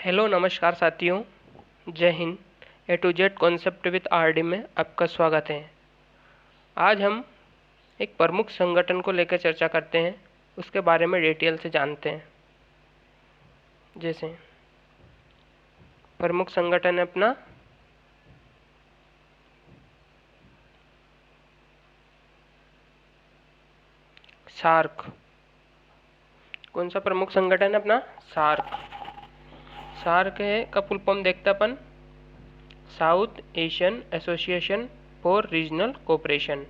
Hello नमस्कार साथियों। जय हिंद। A to Z concept with RD में आपका स्वागत है। आज हम एक प्रमुख संगठन को लेकर चर्चा करते हैं, उसके बारे में डिटेल से जानते हैं। जैसे प्रमुख संगठन है अपना सार्क। कौन सा प्रमुख संगठन है अपना? सार्क। सार्क है का फुल फॉर्म देखते अपन, South Asian Association for Regional Cooperation.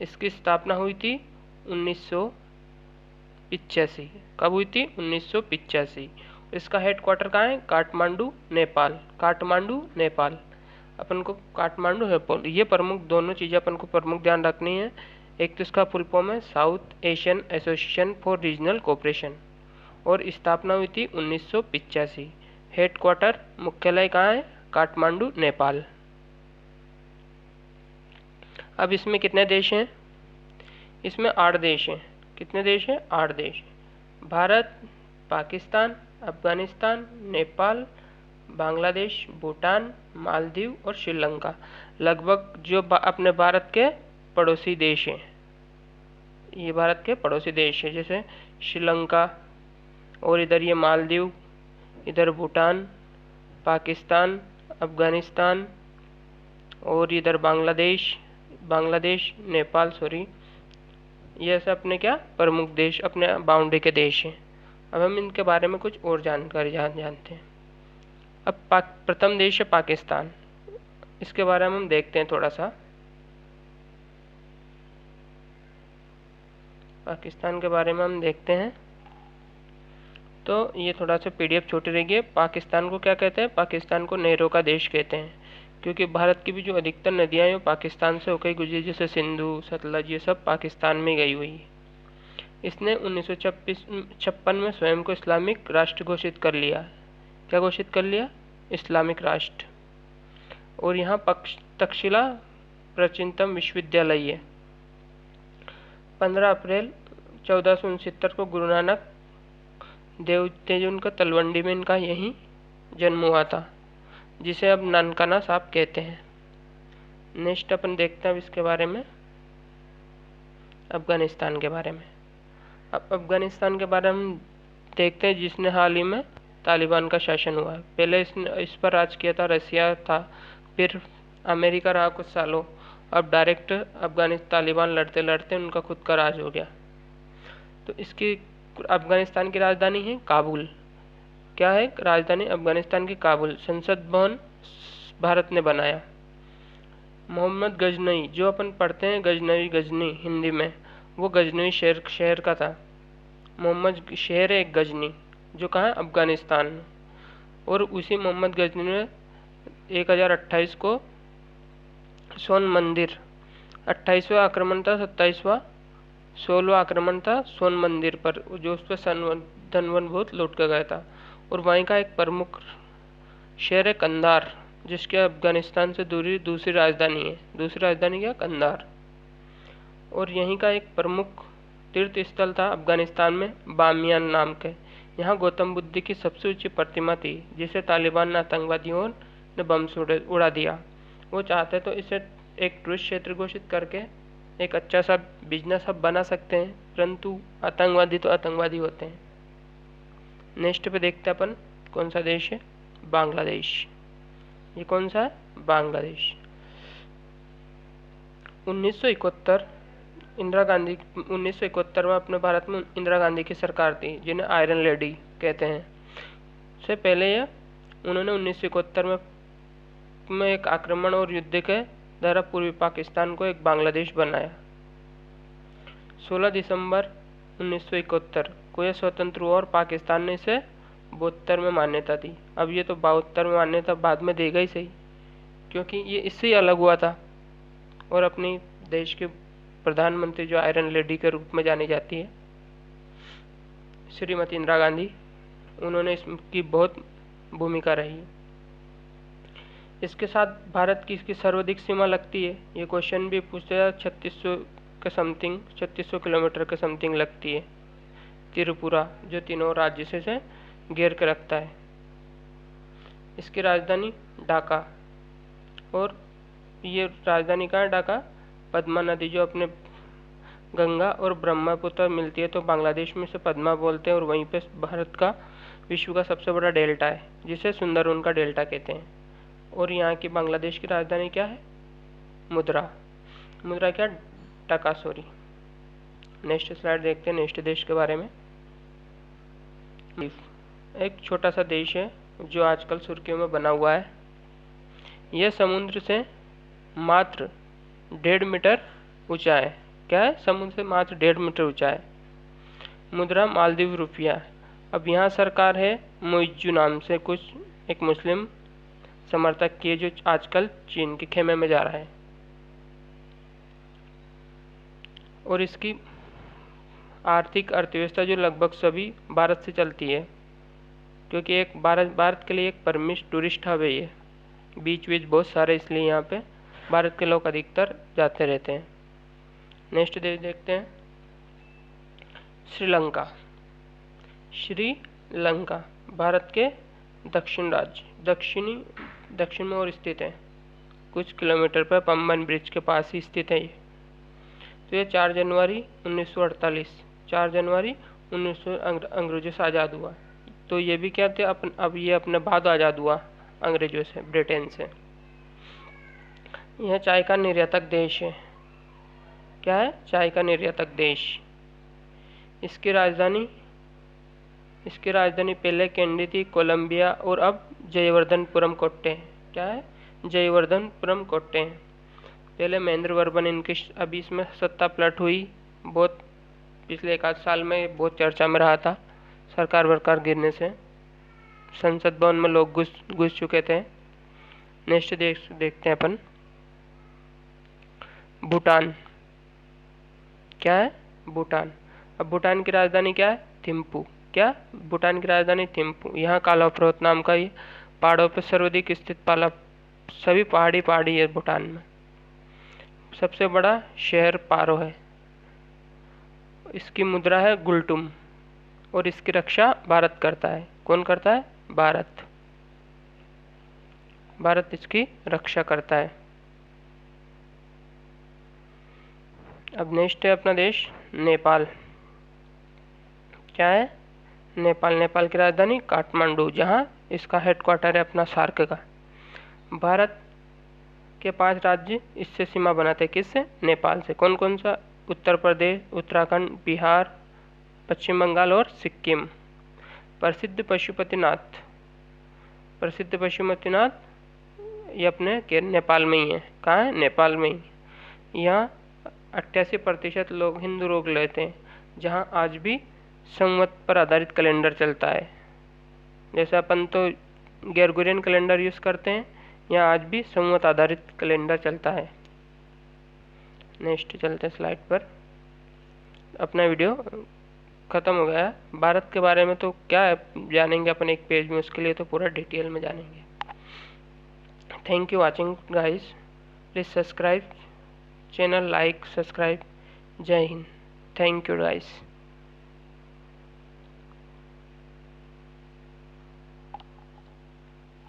इसकी स्थापना हुई थी 1985। कब हुई थी? 1985। इसका हेडक्वार्टर कहाँ है? काठमांडू, नेपाल। काठमांडू, नेपाल। अपन को काठमांडू नेपाल, ये प्रमुख दोनों चीज़ें अपन को प्रमुख ध्यान रखनी है। एक तो इसका फुल फॉर्म है south Asian Association for Regional cooperation और स्थापना हुई थी 1985। हेडक्वार्टर मुख्यालय कहाँ है? काठमांडू, नेपाल। अब इसमें कितने देश हैं? इसमें 8 देश हैं। कितने देश हैं? 8 देश। भारत, पाकिस्तान, अफगानिस्तान, नेपाल, बांग्लादेश, भूटान, मालदीव और श्रीलंका। लगभग जो अपने भारत के पड़ोसी देश हैं, ये भारत के पड़ोसी देश हैं। जैसे श्रीलंका और इधर ये मालदीव, इधर भूटान, पाकिस्तान, अफगानिस्तान और इधर बांग्लादेश, नेपाल, सॉरी, ये सब अपने क्या प्रमुख देश, अपने बाउंड्री के देश हैं। अब हम इनके बारे में कुछ और जानकारी जानते हैं। अब प्रथम देश है पाकिस्तान। इसके बारे में हम देखते हैं थोड़ा सा। पाकिस्तान के बारे में हम देखते हैं तो ये थोड़ा सा पीडीएफ छोटी रहेगी। पाकिस्तान को क्या कहते हैं? पाकिस्तान को नहरों का देश कहते हैं, क्योंकि भारत की भी जो अधिकतर नदियाँ हैं वो पाकिस्तान से होकर गुजरी। जैसे सिंधु, सतलज, ये सब पाकिस्तान में गई हुई है। इसने 1956 में स्वयं को इस्लामिक राष्ट्र घोषित कर लिया। क्या घोषित कर लिया? इस्लामिक राष्ट्र। और यहाँ तक्षशिला प्राचीनतम विश्वविद्यालय है। 15 अप्रैल 1469 को गुरु नानक देव जी उनका तलवंडी में इनका यहीं जन्म हुआ था, जिसे अब नानकाना साहब कहते हैं। नेक्स्ट अपन देखते हैं अब इसके बारे में, अफगानिस्तान के बारे में। अब अफगानिस्तान के बारे में देखते हैं, जिसने हाल ही में तालिबान का शासन हुआ है। पहले इस पर राज किया था रसिया था, फिर अमेरिका रहा कुछ सालों। अब डायरेक्ट अफगानिस्तान तालिबान लड़ते लड़ते उनका खुद का राज हो गया। तो इसकी अफगानिस्तान की राजधानी है काबुल। क्या है राजधानी? अफगानिस्तान की काबुल। संसद भवन भारत ने बनाया। मोहम्मद गजनवी, जो अपन पढ़ते हैं गजनी हिंदी में, वो गजनवी शहर का था। मोहम्मद शहर है एक गजनी, जो कहाँ है? अफगानिस्तान में। और उसी मोहम्मद गजनी ने 1028 को सोन मंदिर, 28वां आक्रमण था, 16वां आक्रमण था सोन मंदिर पर, जो उस पर धनवन बहुत लूट कर गया था। और वहीं का एक प्रमुख शहर है कंधार, जिसके अफगानिस्तान से दूसरी राजधानी है। दूसरी राजधानी क्या? कंधार। और यहीं का एक प्रमुख तीर्थ स्थल था अफगानिस्तान में, बामियान नाम के। यहाँ गौतम बुद्ध की सबसे ऊंची प्रतिमा थी, जिसे तालिबान आतंकवादियों ने बम से उड़ा दिया। वो चाहते तो इसे एक टूरिस्ट क्षेत्र घोषित करके एक अच्छा सा बिजनेस हब बना सकते हैं, परंतु आतंकवादी तो आतंकवादी होते हैं। नेक्स्ट पे देखते हैं अपन कौन सा देश है? बांग्लादेश। ये कौन सा है? बांग्लादेश। 1971 इंदिरा गांधी, 1971 में अपने भारत में इंदिरा गांधी की सरकार थी, जिन्हें आयरन लेडी कहते हैं। उससे पहले यह उन्होंने 1971 में एक आक्रमण और युद्ध के द्वारा पूर्वी पाकिस्तान को एक बांग्लादेश बनाया। 16 दिसंबर 1971 को यह स्वतंत्र हुआ और पाकिस्तान ने इसे 72 में मान्यता दी। अब ये तो 72 में मान्यता बाद में देगा ही सही, क्योंकि ये इससे ही अलग हुआ था। और अपनी देश के प्रधानमंत्री जो आयरन लेडी के रूप में जानी जाती है, श्रीमती इंदिरा गांधी, उन्होंने इसकी बहुत भूमिका रही। इसके साथ भारत की इसकी सर्वाधिक सीमा लगती है। ये क्वेश्चन भी पूछते हैं। 3600 किलोमीटर के समथिंग लगती है त्रिपुरा, जो तीनों राज्य से घेर के रखता है। इसकी राजधानी ढाका। और ये राजधानी कहाँ है? ढाका। पद्मा नदी जो अपने गंगा और ब्रह्मपुत्र मिलती है तो बांग्लादेश में से पद्मा बोलते हैं, और वहीं पे भारत का विश्व का सबसे बड़ा डेल्टा है जिसे सुंदरवन का डेल्टा कहते हैं। और यहाँ की बांग्लादेश की राजधानी क्या है? मुद्रा। मुद्रा क्या? ढाका, सॉरी। नेक्स्ट स्लाइड देखते हैं नेक्स्ट देश के बारे में। एक छोटा सा देश है जो आजकल सुर्खियों में बना हुआ है। यह समुद्र से मात्र 1.5 मीटर ऊंचा है। क्या है? समुद्र से मात्र 1.5 मीटर ऊंचा है। मुद्रा मालदीव रुपया। अब यहाँ सरकार है मुइज्जू नाम से कुछ एक मुस्लिम समर्थक की, जो आजकल चीन के खेमे में जा रहा है। और इसकी आर्थिक अर्थव्यवस्था जो लगभग सभी भारत से चलती है, क्योंकि एक भारत के लिए एक परमिट टूरिस्ट हब है ये, बीच बहुत सारे, इसलिए यहाँ पे भारत के लोग अधिकतर जाते रहते हैं। नेक्स्ट देश देखते हैं श्रीलंका। श्रीलंका भारत के दक्षिण में और स्थित है, कुछ किलोमीटर पर पंबन ब्रिज के पास ही स्थित है ये। तो ये 4 जनवरी 1948 अंग्रेजों से आज़ाद हुआ। तो ये भी क्या थे? अब ये अपने बाद आज़ाद हुआ अंग्रेजों से, ब्रिटेन से। यह चाय का निर्यातक देश है। क्या है? चाय का निर्यातक देश। इसकी राजधानी पहले कैंडी थी, कोलंबिया, और अब जयवर्धनपुरम कोट्टे है। क्या है? जयवर्धनपुरम कोट्टे है। पहले महेंद्र वर्मन इनकी अभी इसमें सत्ता पलट हुई, बहुत पिछले 1 आध साल में बहुत चर्चा में रहा था। सरकार गिरने से संसद भवन में लोग घुस चुके थे। नेक्स्ट देखते हैं अपन भूटान। क्या है? भूटान। अब भूटान की राजधानी क्या है? थिम्पू। क्या? भूटान की राजधानी थिम्पू। यहाँ काला पर्वत नाम का ये पहाड़ों पर सर्वाधिक स्थित सभी पहाड़ी है भूटान में। सबसे बड़ा शहर पारो है। इसकी मुद्रा है गुल्टुम, और इसकी रक्षा भारत करता है। कौन करता है? भारत इसकी रक्षा करता है। अब नेक्स्ट है अपना देश नेपाल। क्या है? नेपाल की राजधानी काठमांडू, जहाँ इसका हेडक्वार्टर है अपना सार्क का। भारत के 5 राज्य इससे सीमा बनाते हैं। किससे? नेपाल से। कौन कौन सा? उत्तर प्रदेश, उत्तराखंड, बिहार, पश्चिम बंगाल और सिक्किम। प्रसिद्ध पशुपतिनाथ ये अपने नेपाल में ही है। कहाँ है? नेपाल में ही। यहाँ 88% लोग हिंदू लोग रहते हैं, जहाँ आज भी संवत पर आधारित कैलेंडर चलता है। जैसे अपन तो ग्रेगोरियन कैलेंडर यूज़ करते हैं, यहाँ आज भी संवत आधारित कैलेंडर चलता है। नेक्स्ट चलते हैं स्लाइड पर। अपना वीडियो ख़त्म हो गया है। भारत के बारे में तो क्या है जानेंगे अपन एक पेज में, उसके लिए तो पूरा डिटेल में जानेंगे। Thank you watching guys. Please subscribe channel, like, subscribe. जय हिंद। Thank you guys.